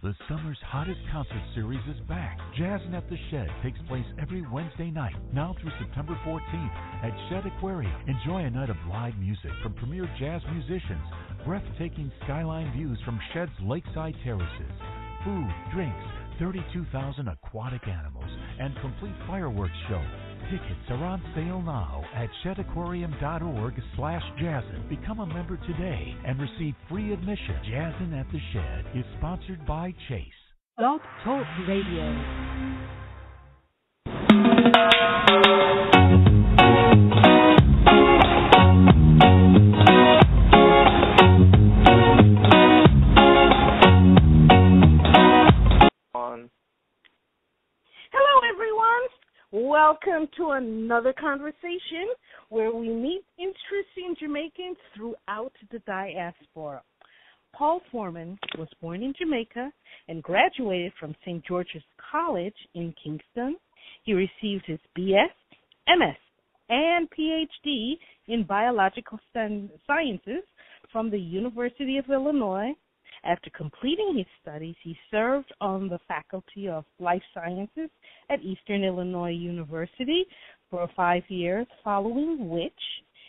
The summer's hottest concert series is back. Jazzin' at the Shed takes place every Wednesday night, now through September 14th at Shed Aquarium. Enjoy a night of live music from premier jazz musicians, breathtaking skyline views from Shed's lakeside terraces, food, drinks, 32,000 aquatic animals, and complete fireworks show. Tickets are on sale now at shedaquarium.org/jazzin. Become a member today and receive free admission. Jazzin' at the Shed is sponsored by Chase. Blog Talk Radio. Hello, everyone. Welcome to another conversation where we meet interesting Jamaicans throughout the diaspora. Paul Foreman was born in Jamaica and graduated from St. George's College in Kingston. He received his BS, MS, and PhD in biological sciences from the University of Illinois. After completing his studies, he served on the Faculty of Life Sciences at Eastern Illinois University for 5 years, following which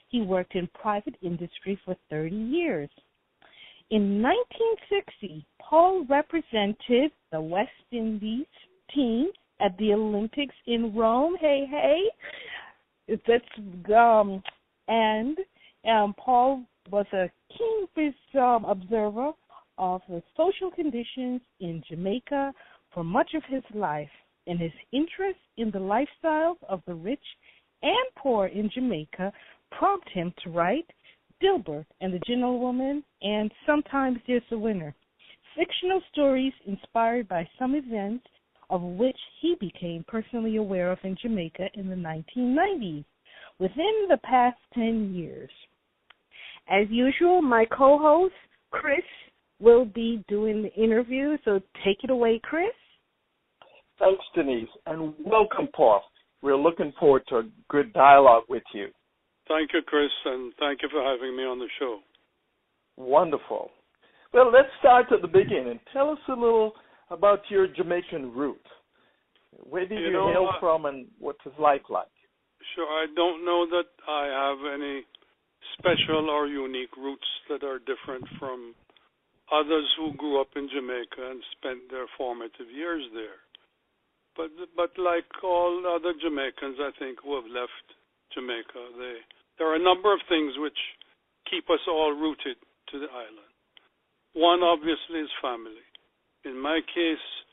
he worked in private industry for 30 years. In 1960, Paul represented the West Indies team at the Olympics in Rome. Paul was a keen observer of the social conditions in Jamaica for much of his life, and his interest in the lifestyles of the rich and poor in Jamaica prompted him to write Dilbert and the Gentlewoman and Sometimes There's a Winner, fictional stories inspired by some events of which he became personally aware of in Jamaica in the 1990s, within the past 10 years. As usual, my co-host, Chris, will be doing the interview, so take it away, Chris. Thanks, Denise, and welcome, Paul. We're looking forward to a good dialogue with you. Thank you, Chris, and thank you for having me on the show. Wonderful. Well, let's start at the beginning. Tell us a little about your Jamaican root. Where did you hail from, and what's his life like? Sure, I don't know that I have any special or unique roots that are different from others who grew up in Jamaica and spent their formative years there. But like all other Jamaicans, I think, who have left Jamaica, there are a number of things which keep us all rooted to the island. One, obviously, is family. In my case,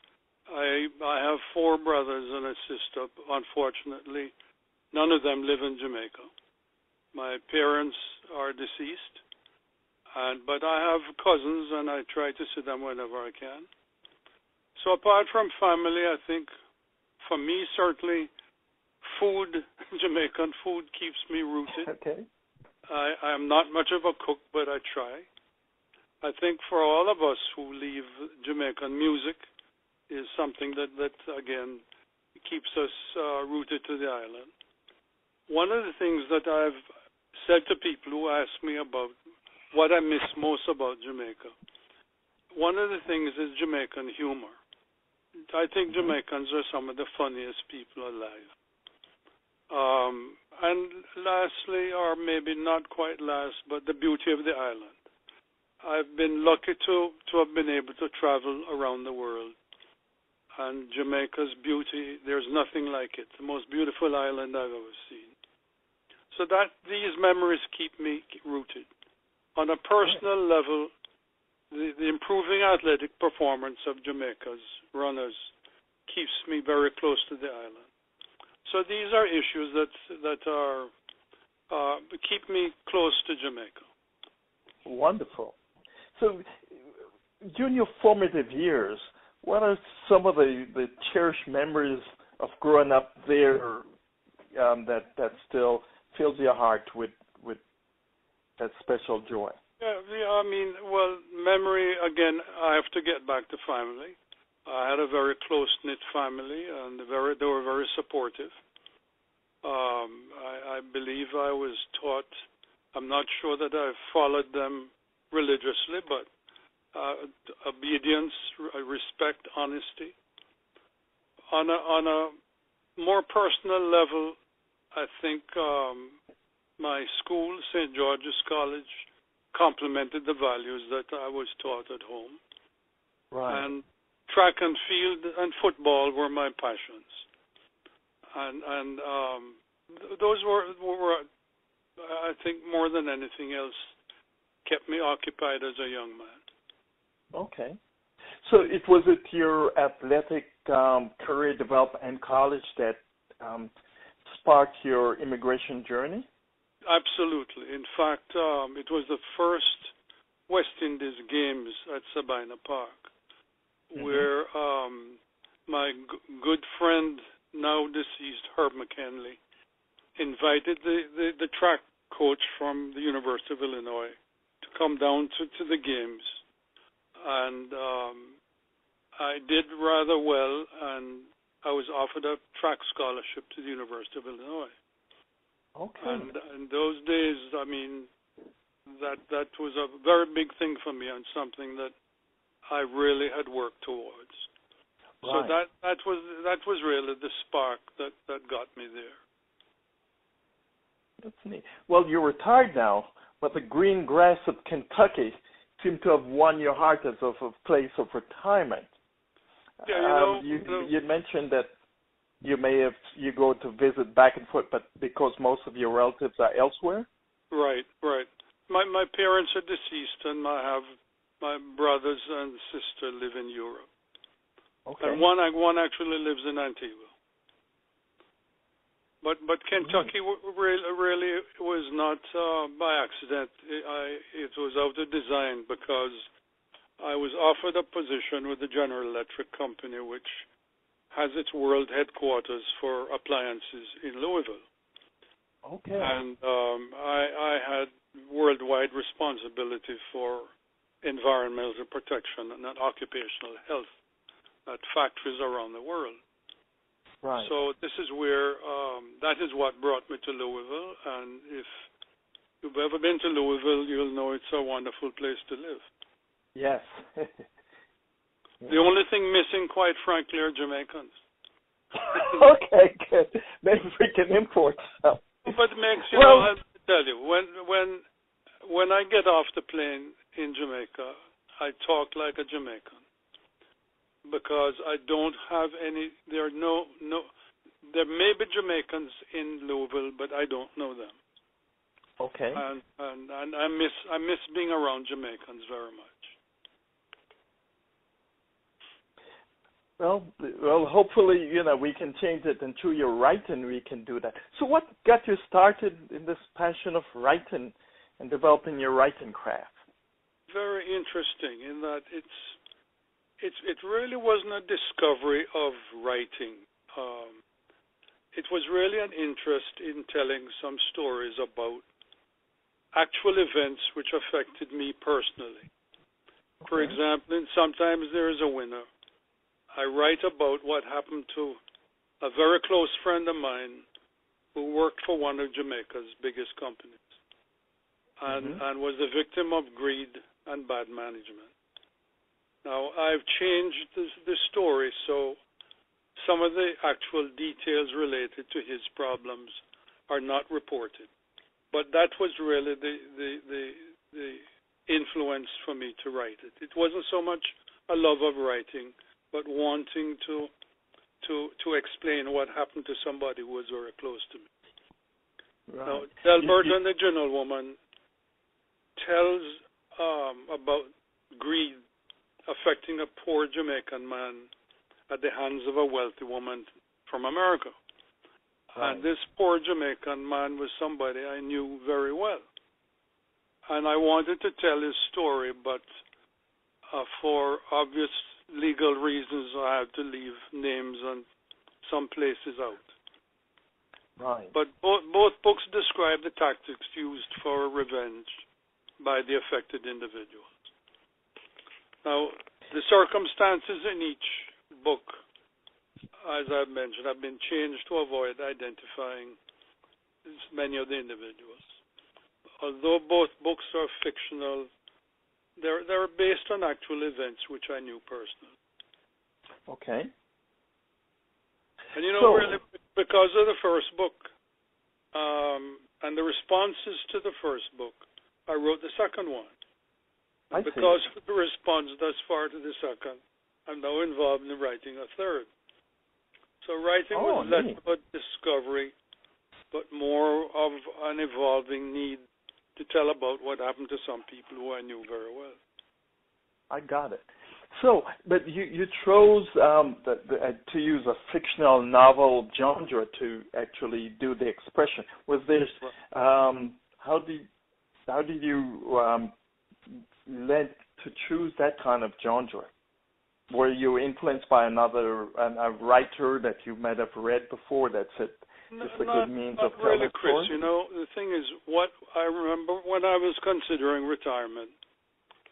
I have 4 brothers and a sister. Unfortunately, none of them live in Jamaica. My parents are deceased. But I have cousins, and I try to see them whenever I can. So apart from family, I think, for me, certainly, food, Jamaican food, keeps me rooted. Okay. I am not much of a cook, but I try. I think for all of us who leave, Jamaican music is something that again, keeps us rooted to the island. One of the things that I've said to people who ask me about what I miss most about Jamaica, one of the things is Jamaican humor. I think Jamaicans are some of the funniest people alive. And lastly, or maybe not quite last, but the beauty of the island. I've been lucky to have been able to travel around the world. And Jamaica's beauty, there's nothing like it. The most beautiful island I've ever seen. So that these memories keep me rooted. On a personal level, the improving athletic performance of Jamaica's runners keeps me very close to the island. So these are issues that keep me close to Jamaica. Wonderful. So during your formative years, what are some of the cherished memories of growing up there that still fills your heart with that special joy? Yeah, I mean, memory, again, I have to get back to family. I had a very close-knit family, and they were very supportive. I believe I was taught, I'm not sure that I followed them religiously, but obedience, respect, honesty. On a more personal level, I think my school, St. George's College, complemented the values that I was taught at home. Right. And track and field and football were my passions. And those were, I think, more than anything else, kept me occupied as a young man. Okay. So it was your athletic career development in college that sparked your immigration journey? Absolutely. In fact, it was the first West Indies games at Sabina Park, where my good friend, now deceased Herb McKinley, invited the track coach from the University of Illinois to come down to the games. And I did rather well, and I was offered a track scholarship to the University of Illinois. Okay. And in those days, I mean, that was a very big thing for me and something that I really had worked towards. Right. So that was really the spark that got me there. That's neat. Well, you're retired now, but the green grass of Kentucky seemed to have won your heart as of a place of retirement. Yeah, you mentioned that you go to visit back and forth, but because most of your relatives are elsewhere. Right. My parents are deceased, and I have my brothers and sister live in Europe. Okay. And one actually lives in Antigua. But Kentucky really was not by accident. It was out of design because I was offered a position with the General Electric Company, which has its world headquarters for appliances in Louisville. Okay. And I had worldwide responsibility for environmental protection and occupational health at factories around the world. Right. So this is where, that is what brought me to Louisville. And if you've ever been to Louisville, you'll know it's a wonderful place to live. Yes. The only thing missing, quite frankly, are Jamaicans. Okay, good. Maybe we can import some. But Max, I'll tell you, when I get off the plane in Jamaica, I talk like a Jamaican because I don't have any. There may be Jamaicans in Louisville, but I don't know them. Okay. And I miss being around Jamaicans very much. Well, hopefully, we can change it, and through your writing, we can do that. So what got you started in this passion of writing and developing your writing craft? Very interesting in that it really wasn't a discovery of writing. It was really an interest in telling some stories about actual events which affected me personally. Okay. For example, sometimes there is a winner. I write about what happened to a very close friend of mine who worked for one of Jamaica's biggest companies and was a victim of greed and bad management. Now, I've changed the story, so some of the actual details related to his problems are not reported. But that was really the influence for me to write it. It wasn't so much a love of writing, but wanting to explain what happened to somebody who was very close to me. Right. Now, Delbert and the Gentlewoman tells about greed affecting a poor Jamaican man at the hands of a wealthy woman from America. Right. And this poor Jamaican man was somebody I knew very well. And I wanted to tell his story, but for obvious legal reasons, I had to leave names and some places out. Right. But both books describe the tactics used for revenge by the affected individuals. Now, the circumstances in each book, as I've mentioned, have been changed to avoid identifying many of the individuals. Although both books are fictional, they're based on actual events which I knew personally. Okay. And really, because of the first book and the responses to the first book, I wrote the second one. And because of the response thus far to the second, I'm now involved in writing a third. So writing was less about discovery, but more of an evolving need to tell about what happened to some people who I knew very well. I got it. So, but you chose to use a fictional novel genre to actually do the expression. Was there? How did you led to choose that kind of genre? Were you influenced by a writer that you might have read before that said this is a good means of telling a story? Chris. The thing is, what I remember when I was considering retirement,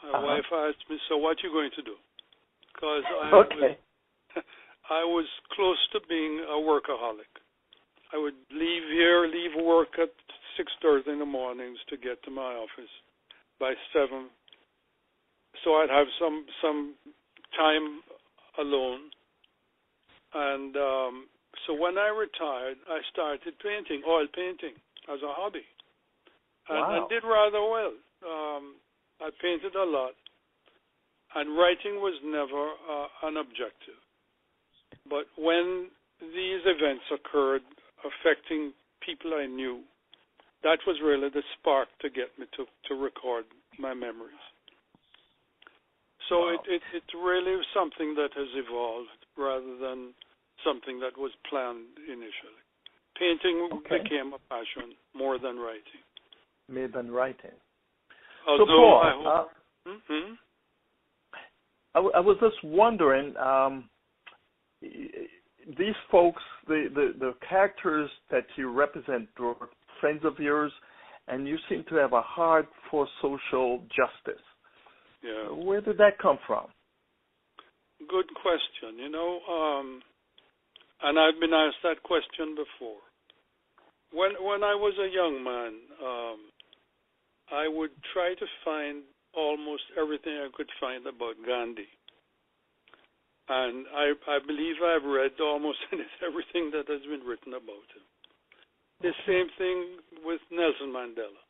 my wife asked me, "So what you going to do?" Because I was close to being a workaholic. I would leave work at 6:30 in the mornings to get to my office by 7. So I'd have some time alone. And so when I retired, I started painting, oil painting, as a hobby. And I did rather well. I painted a lot. And writing was never an objective. But when these events occurred affecting people I knew, that was really the spark to get me to record my memories. So it's really something that has evolved rather than something that was planned initially. Painting became a passion more than writing. More than writing. Although I was just wondering, these folks, the characters that you represent were friends of yours, and you seem to have a heart for social justice. Yeah. Where did that come from? Good question. And I've been asked that question before. When I was a young man, I would try to find almost everything I could find about Gandhi. And I believe I've read almost everything that has been written about him. The same thing with Nelson Mandela.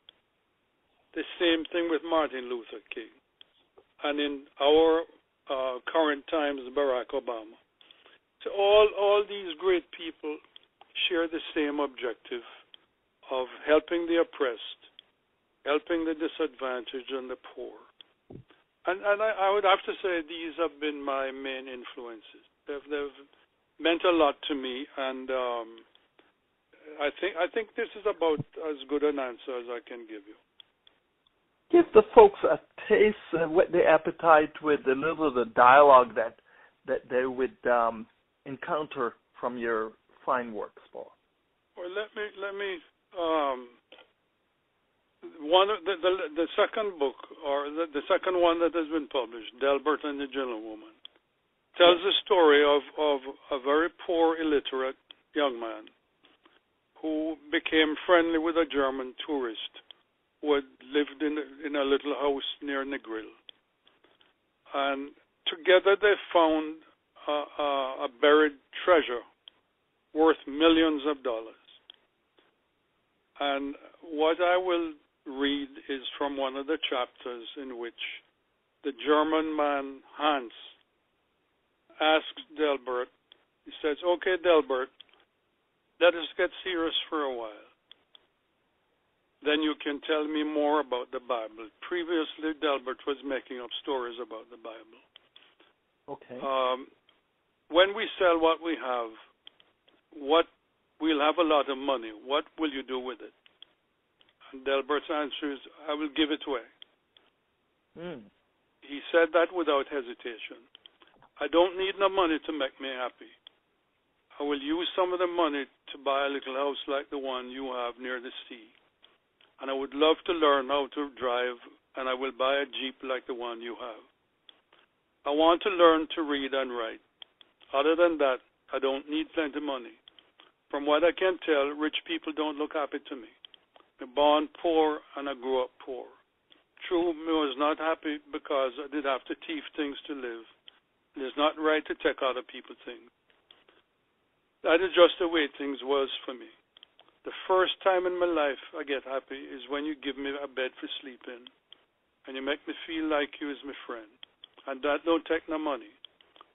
The same thing with Martin Luther King. And in our current times, Barack Obama. So all these great people share the same objective of helping the oppressed, helping the disadvantaged and the poor. And I would have to say these have been my main influences. They've meant a lot to me, and I think this is about as good an answer as I can give you. Give the folks a taste, whet their appetite with a little of the dialogue that they would encounter from your fine works, Paul. Well, let me. One of the second book, or the second one that has been published, Delbert and the Gentlewoman, tells the story of a very poor, illiterate young man who became friendly with a German tourist who had lived in a little house near Negril. And together they found a buried treasure worth millions of dollars. And what I will read is from one of the chapters in which the German man, Hans, asks Delbert, he says, "Okay, Delbert, let us get serious for a while. Then you can tell me more about the Bible." Previously, Delbert was making up stories about the Bible. Okay. When we sell what we have, we'll have a lot of money. What will you do with it? And Delbert's answer is, "I will give it away." He said that without hesitation. "I don't need no money to make me happy. I will use some of the money to buy a little house like the one you have near the sea. And I would love to learn how to drive, and I will buy a Jeep like the one you have. I want to learn to read and write. Other than that, I don't need plenty of money. From what I can tell, rich people don't look happy to me. I'm born poor, and I grew up poor. True, I was not happy because I did have to thief things to live, It is not right to take other people's things. That is just the way things was for me. The first time in my life I get happy is when you give me a bed to sleep in, and you make me feel like you is my friend. And that don't take no money.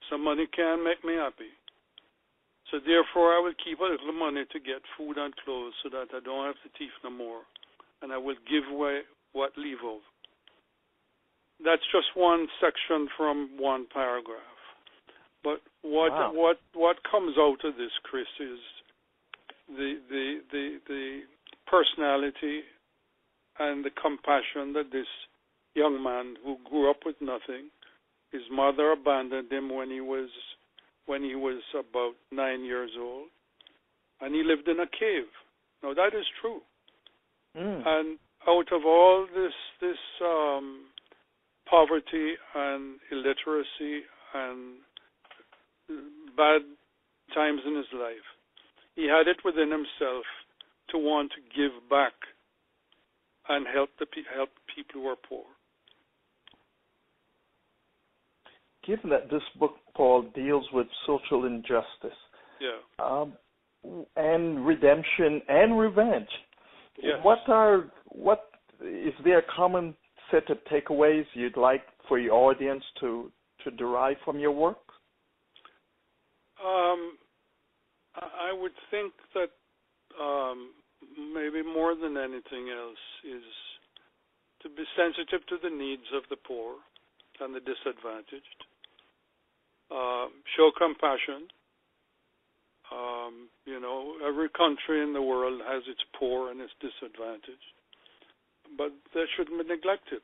So money can make me happy. So therefore I will keep a little money to get food and clothes so that I don't have to thief no more. And I will give away what leave over. That's just one section from one paragraph. But what comes out of this, Chris, is the personality and the compassion that this young man who grew up with nothing, his mother abandoned him when he was about 9 years old, and he lived in a cave. Now that is true. And out of all this poverty and illiteracy and bad times in his life, he had it within himself to want to give back and help people who are poor. Given that this book, Paul, deals with social injustice, and redemption and revenge, what is there a common set of takeaways you'd like for your audience to derive from your work? I would think that maybe more than anything else is to be sensitive to the needs of the poor and the disadvantaged. Show compassion. Every country in the world has its poor and its disadvantaged, but they shouldn't be neglected.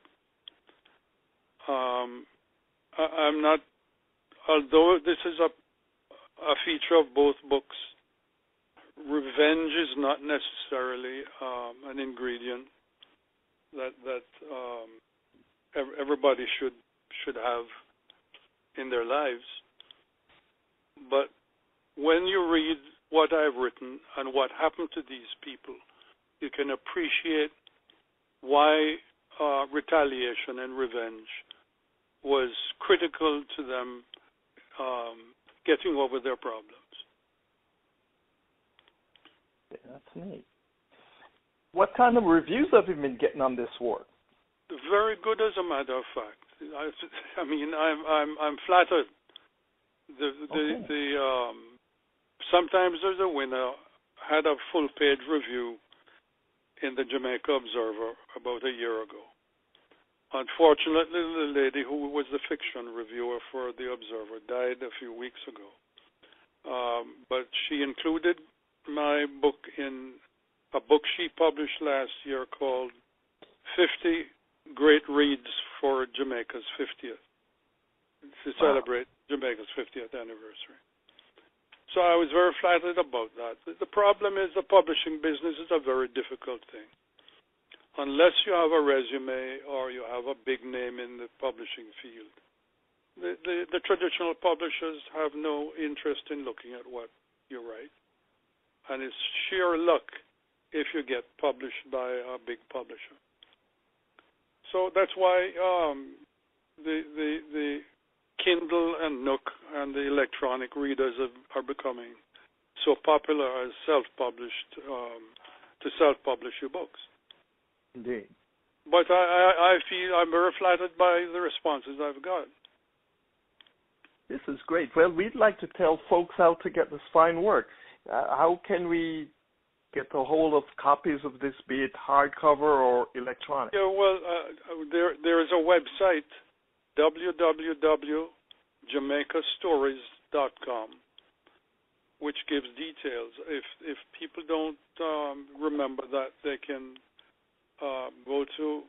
I'm not, although this is a feature of both books, revenge is not necessarily an ingredient that everybody should have in their lives. But when you read what I've written and what happened to these people, you can appreciate why retaliation and revenge was critical to them getting over their problems. Yeah, that's neat. What kind of reviews have you been getting on this work? Very good, as a matter of fact. I mean, I'm flattered. Sometimes there's a winner. Had a full-page review in the Jamaica Observer about a year ago. Unfortunately, the lady who was the fiction reviewer for the Observer died a few weeks ago. But she included my book in a book she published last year called 50 Great Reads for Jamaica's 50th, to celebrate Jamaica's 50th anniversary. So I was very flattered about that. The problem is the publishing business is a very difficult thing. Unless you have a resume or you have a big name in the publishing field, the traditional publishers have no interest in looking at what you write. And it's sheer luck if you get published by a big publisher. So that's why the Kindle and Nook and the electronic readers are becoming so popular as self-published to self-publish your books. Indeed. But I feel I'm very flattered by the responses I've got. This is great. Well, we'd like to tell folks how to get this fine work. How can we get a hold of copies of this, be it hardcover or electronic? Yeah, well, there is a website, www.jamaicastories.com, which gives details. If people don't remember that, they can go to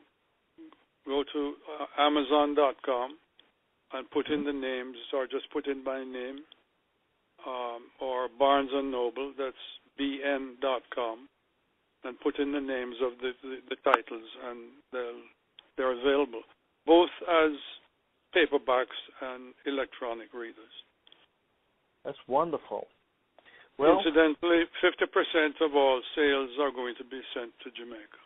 Amazon.com and put in the names, or just put in my name, or Barnes & Noble, that's bn.com, and put in the names of the titles, and they're available, both as paperbacks and electronic readers. That's wonderful. Well, incidentally, 50% of all sales are going to be sent to Jamaica.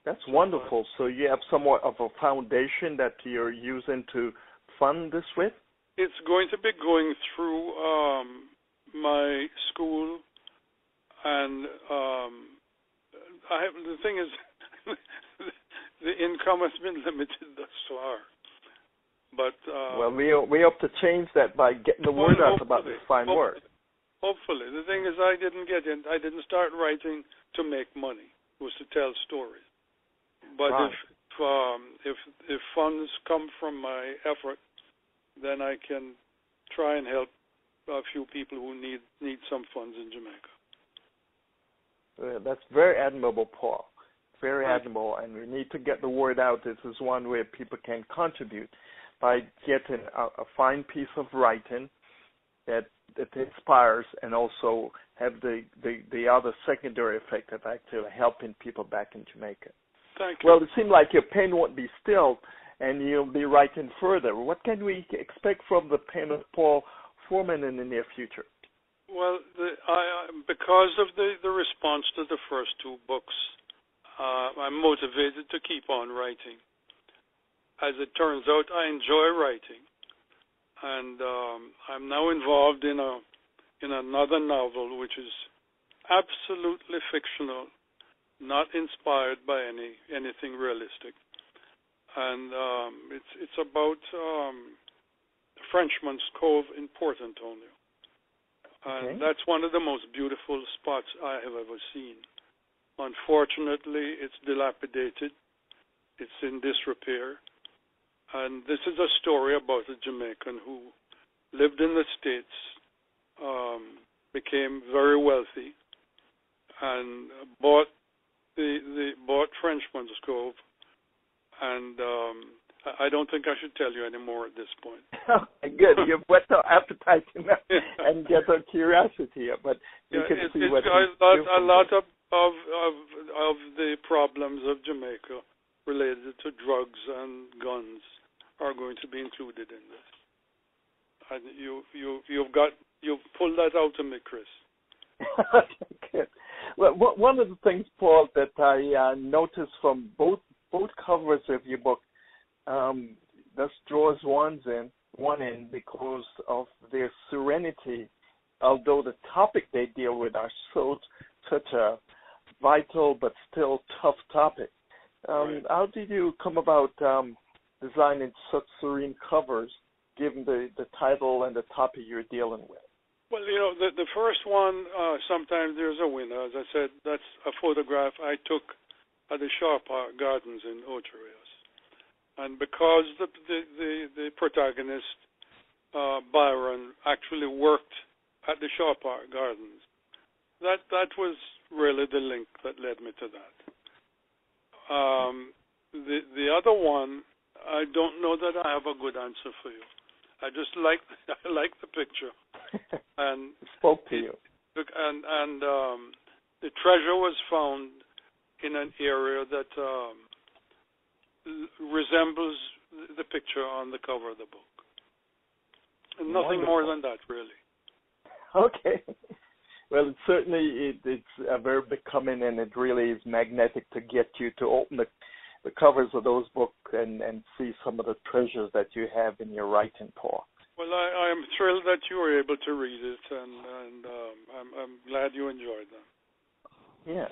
That's wonderful. So you have somewhat of a foundation that you're using to fund this with? it's going to be going through my school, and the thing is, the income has been limited thus far. But well, we hope to change that by getting the word out about this fine work. Hopefully, the thing is, I didn't start writing to make money. It was to tell stories. But right. if funds come from my effort, then I can try and help a few people who need some funds in Jamaica. That's very admirable, Paul. Very admirable, and we need to get the word out. This is one way people can contribute by getting a fine piece of writing that inspires, and also have the other secondary effect of actually helping people back in Jamaica. Thank you. Well, it seemed like your pen won't be still, and you'll be writing further. What can we expect from the pen of Paul Foreman in the near future? Well, because of the response to the first two books, I'm motivated to keep on writing. As it turns out, I enjoy writing, and I'm now involved in another novel, which is absolutely fictional, not inspired by anything realistic, and it's about Frenchman's Cove in Port Antonio, and that's one of the most beautiful spots I have ever seen. Unfortunately, it's dilapidated, it's in disrepair, and this is a story about a Jamaican who lived in the States, became very wealthy, and bought Frenchman's Cove, and I don't think I should tell you any more at this point. Good, you've whet our appetite and get our curiosity, but you can see what a lot of the problems of Jamaica related to drugs and guns are going to be included in this. And you've pulled that out of me, Chris. Good. Well, one of the things, Paul, that I noticed from both covers of your book, this draws one in because of their serenity, although the topic they deal with are such a vital but still tough topic. Right. How did you come about designing such serene covers, given the title and the topic you're dealing with? Well, the first one, sometimes there's a winner. As I said, that's a photograph I took at the Shaw Park Gardens in Ocho Rios. And because the protagonist, Byron, actually worked at the Shaw Park Gardens, that was really the link that led me to that. The other one, I don't know that I have a good answer for you. I just like the picture, and spoke to you. And the treasure was found in an area that resembles the picture on the cover of the book. And nothing more than that, really. Okay. Well, it's very becoming, and it really is magnetic to get you to open the covers of those books and see some of the treasures that you have in your writing, Paul. Well, I am thrilled that you were able to read it, and I'm glad you enjoyed them. Yeah.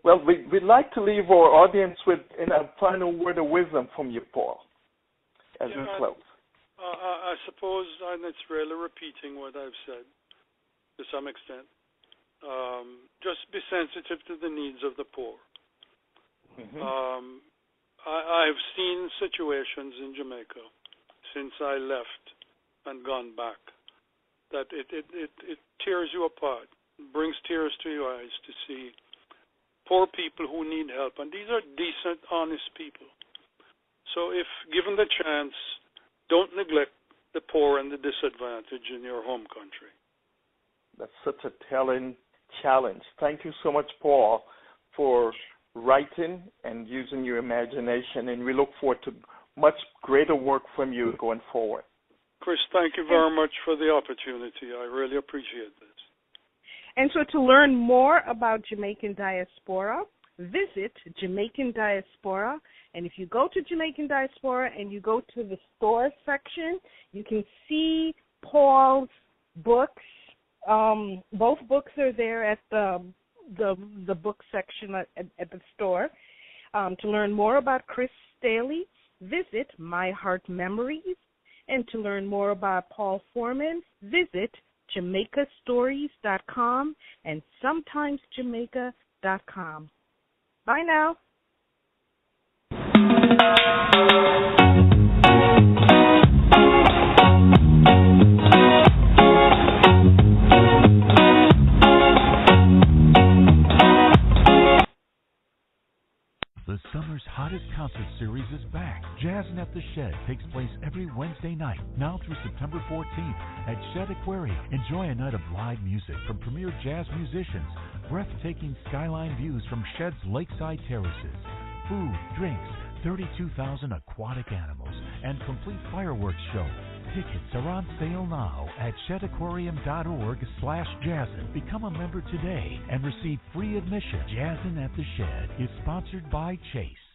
Well, we'd like to leave our audience with a final word of wisdom from you, Paul, as we close. I suppose, and it's really repeating what I've said to some extent, just be sensitive to the needs of the poor. Mm-hmm. I've seen situations in Jamaica since I left and gone back that it tears you apart, brings tears to your eyes to see poor people who need help, and these are decent, honest people. So if given the chance, don't neglect the poor and the disadvantaged in your home country. That's such a telling challenge. Thank you so much, Paul, for writing and using your imagination, and we look forward to much greater work from you going forward. Chris, thank you very much for the opportunity. I really appreciate this. And so to learn more about Jamaican diaspora, visit Jamaican Diaspora. And if you go to Jamaican Diaspora and you go to the store section, you can see Paul's books. Both books are there at the book section at the store. To learn more about Chris Staley, visit My Heart Memories. And to learn more about Paul Foreman, visit JamaicaStories.com and sometimesjamaica.com. Bye now. The summer's hottest concert series is back. Jazzin' at the Shed takes place every Wednesday night, now through September 14th at Shed Aquarium. Enjoy a night of live music from premier jazz musicians, breathtaking skyline views from Shed's lakeside terraces, food, drinks, 32,000 aquatic animals, and complete fireworks show. Tickets are on sale now at shedaquarium.org/jazzin. Become a member today and receive free admission. Jazzin' at the Shed is sponsored by Chase.